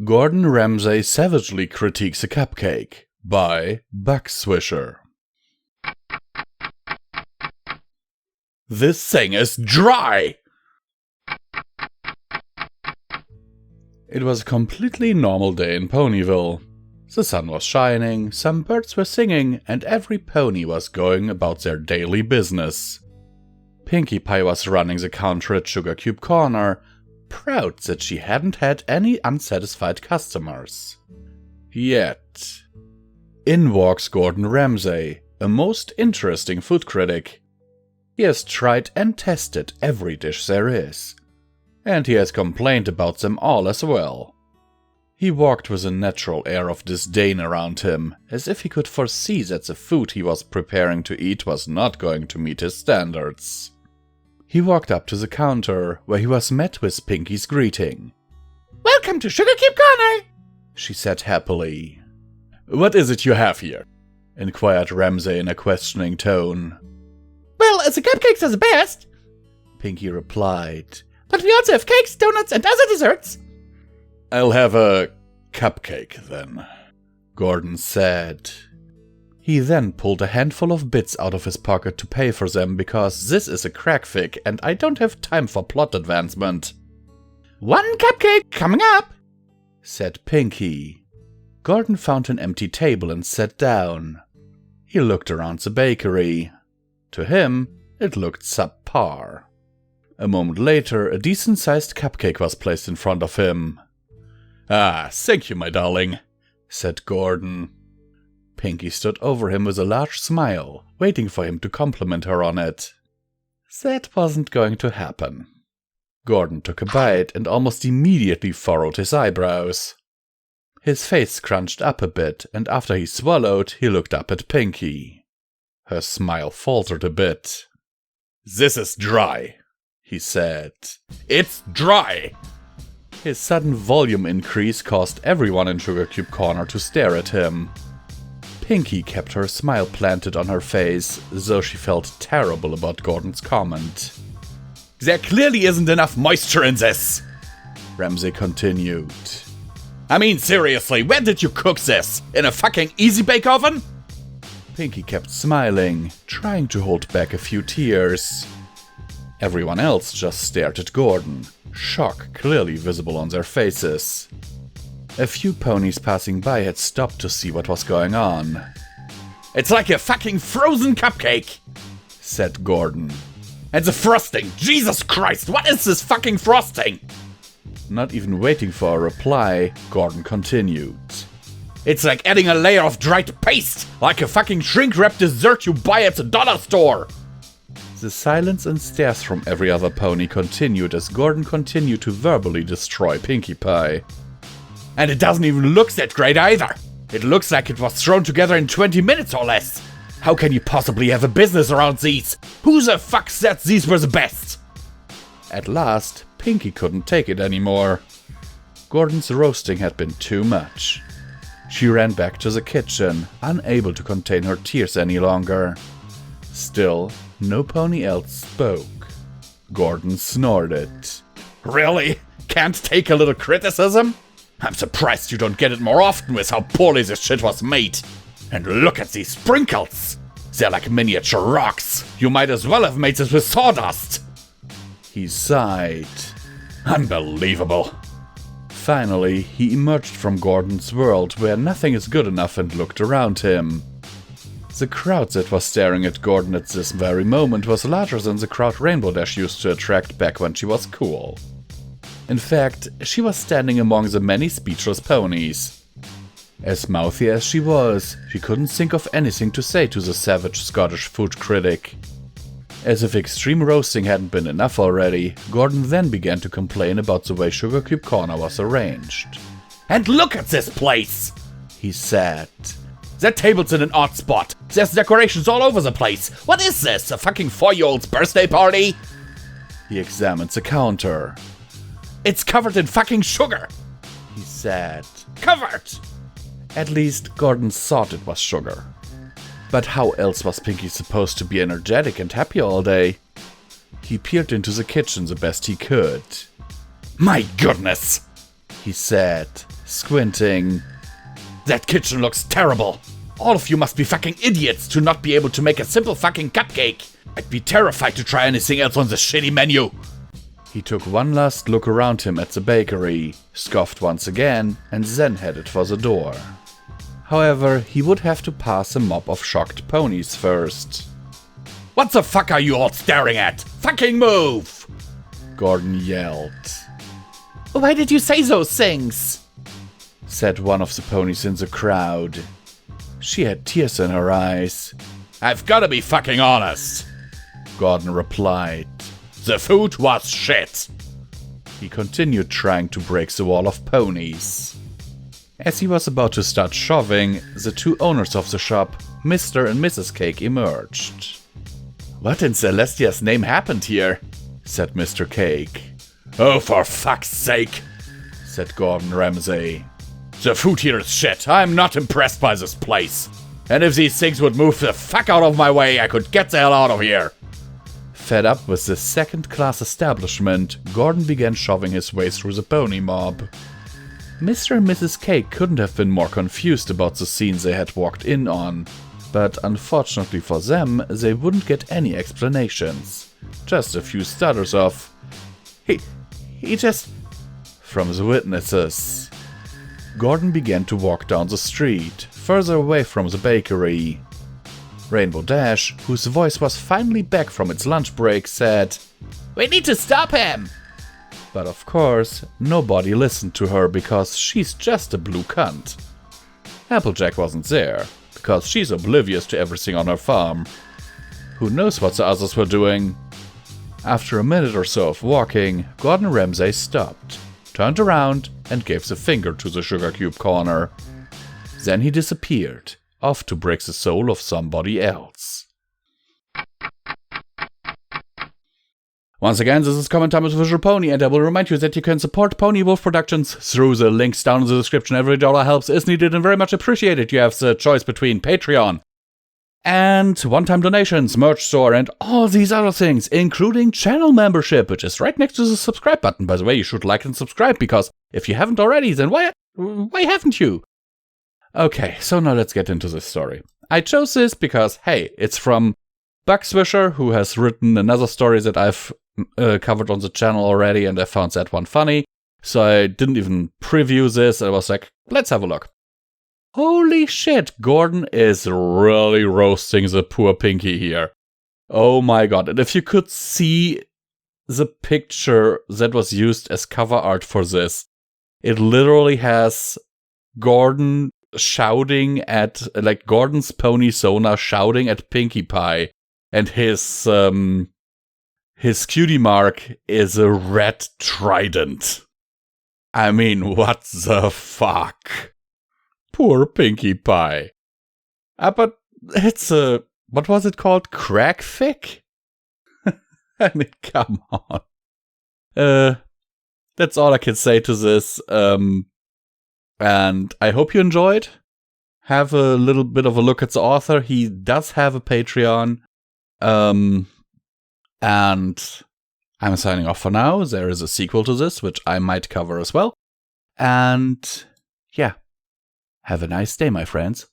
Gordon Ramsay savagely critiques a cupcake by Swisher. This thing is dry! It was a completely normal day in Ponyville. The sun was shining, some birds were singing, and every pony was going about their daily business. Pinkie Pie was running the counter at Sugar Cube Corner, proud that she hadn't had any unsatisfied customers. Yet. In walks Gordon Ramsay, a most interesting food critic. He has tried and tested every dish there is, and he has complained about them all as well. He walked with a natural air of disdain around him, as if he could foresee that the food he was preparing to eat was not going to meet his standards. He walked up to the counter, where he was met with Pinkie's greeting. "Welcome to Sugar Cube Corner," she said happily. "What is it you have here?" inquired Ramsay in a questioning tone. "Well, the cupcakes are the best," Pinkie replied. "But we also have cakes, donuts, and other desserts." "I'll have a cupcake, then," Gordon said. He then pulled a handful of bits out of his pocket to pay for them, because this is a crack fic and I don't have time for plot advancement. "One cupcake coming up," said Pinkie. Gordon found an empty table and sat down. He looked around the bakery. To him, it looked subpar. A moment later, a decent-sized cupcake was placed in front of him. "Ah, thank you, my darling," said Gordon. Pinkie stood over him with a large smile, waiting for him to compliment her on it. That wasn't going to happen. Gordon took a bite and almost immediately furrowed his eyebrows. His face scrunched up a bit, and after he swallowed, he looked up at Pinkie. Her smile faltered a bit. "This is dry," he said. "It's dry!" His sudden volume increase caused everyone in Sugar Cube Corner to stare at him. Pinkie kept her smile planted on her face, though she felt terrible about Gordon's comment. "There clearly isn't enough moisture in this," Ramsay continued. "I mean, seriously, where did you cook this? In a fucking Easy Bake Oven?" Pinkie kept smiling, trying to hold back a few tears. Everyone else just stared at Gordon, shock clearly visible on their faces. A few ponies passing by had stopped to see what was going on. "It's like a fucking frozen cupcake," said Gordon. "And the frosting! Jesus Christ, what is this fucking frosting?" Not even waiting for a reply, Gordon continued. "It's like adding a layer of dried paste, like a fucking shrink-wrapped dessert you buy at the dollar store." The silence and stares from every other pony continued as Gordon continued to verbally destroy Pinkie Pie. "And it doesn't even look that great either. It looks like it was thrown together in 20 minutes or less. How can you possibly have a business around these? Who the fuck said these were the best?" At last, Pinkie couldn't take it anymore. Gordon's roasting had been too much. She ran back to the kitchen, unable to contain her tears any longer. Still, no pony else spoke. Gordon snorted. "Really? Can't take a little criticism? I'm surprised you don't get it more often with how poorly this shit was made. And look at these sprinkles! They're like miniature rocks. You might as well have made this with sawdust." He sighed. "Unbelievable." Finally, he emerged from Gordon's world where nothing is good enough and looked around him. The crowd that was staring at Gordon at this very moment was larger than the crowd Rainbow Dash used to attract back when she was cool. In fact, she was standing among the many speechless ponies. As mouthy as she was, she couldn't think of anything to say to the savage Scottish food critic. As if extreme roasting hadn't been enough already, Gordon then began to complain about the way Sugar Cube Corner was arranged. "And look at this place!" he said. "That table's in an odd spot. There's decorations all over the place. What is this, a fucking 4-year-old's birthday party?" He examined the counter. "It's covered in fucking sugar," he said. "Covered!" At least, Gordon thought it was sugar. But how else was Pinkie supposed to be energetic and happy all day? He peered into the kitchen the best he could. "My goodness," he said. squinting. That kitchen looks terrible. All of you must be fucking idiots to not be able to make a simple fucking cupcake. I'd be terrified to try anything else on this shitty menu. He took one last look around him at the bakery, scoffed once again, and then headed for the door. However, he would have to pass a mob of shocked ponies first. What the fuck are you all staring at? Fucking move! Gordon yelled. Why did you say those things? Said one of the ponies in the crowd. She had tears in her eyes. I've gotta be fucking honest, Gordon replied. The food was shit. He continued trying to break the wall of ponies. As he was about to start shoving, the two owners of the shop, Mr. and Mrs. Cake, emerged. What in Celestia's name happened here? Said Mr. Cake. Oh, for fuck's sake, said Gordon Ramsey. The food here is shit. I'm not impressed by this place. And if these things would move the fuck out of my way, I could get the hell out of here. Fed up with this second-class establishment, Gordon began shoving his way through the pony mob. Mr. and Mrs. Cake couldn't have been more confused about the scene they had walked in on, but unfortunately for them, they wouldn't get any explanations. Just a few stutters of, He just... from the witnesses. Gordon began to walk down the street, further away from the bakery. Rainbow Dash, whose voice was finally back from its lunch break, said, We need to stop him! But of course, nobody listened to her because she's just a blue cunt. Applejack wasn't there, because she's oblivious to everything on her farm. Who knows what the others were doing? After a minute or so of walking, Gordon Ramsay stopped, turned around, and gave the finger to the sugar cube corner. Then he disappeared, off to break the soul of somebody else. Once again, this is Comment Time with Visual Pony, and I will remind you that you can support Pony&Wolf Productions through the links down in the description. Every dollar helps, is needed, and very much appreciated. You have the choice between Patreon and one-time donations, merch store, and all these other things, including channel membership, which is right next to the subscribe button. By the way, you should like and subscribe, because if you haven't already, then why haven't you? Okay, so now let's get into this story. I chose this because, hey, it's from Swisher, who has written another story that I've covered on the channel already, and I found that one funny. So I didn't even preview this. I was like, let's have a look. Holy shit, Gordon is really roasting the poor Pinky here. Oh my god, and if you could see the picture that was used as cover art for this, it literally has Gordon shouting at, like, Gordon's pony Sona shouting at Pinkie Pie, and his cutie mark is a red trident. I mean, what the fuck? Poor Pinkie Pie. But it's a, what was it called? Crack fic? I mean, come on. That's all I can say to this. And I hope you enjoyed. Have a little bit of a look at the author. He does have a Patreon. And I'm signing off for now. There is a sequel to this, which I might cover as well. And yeah, have a nice day, my friends.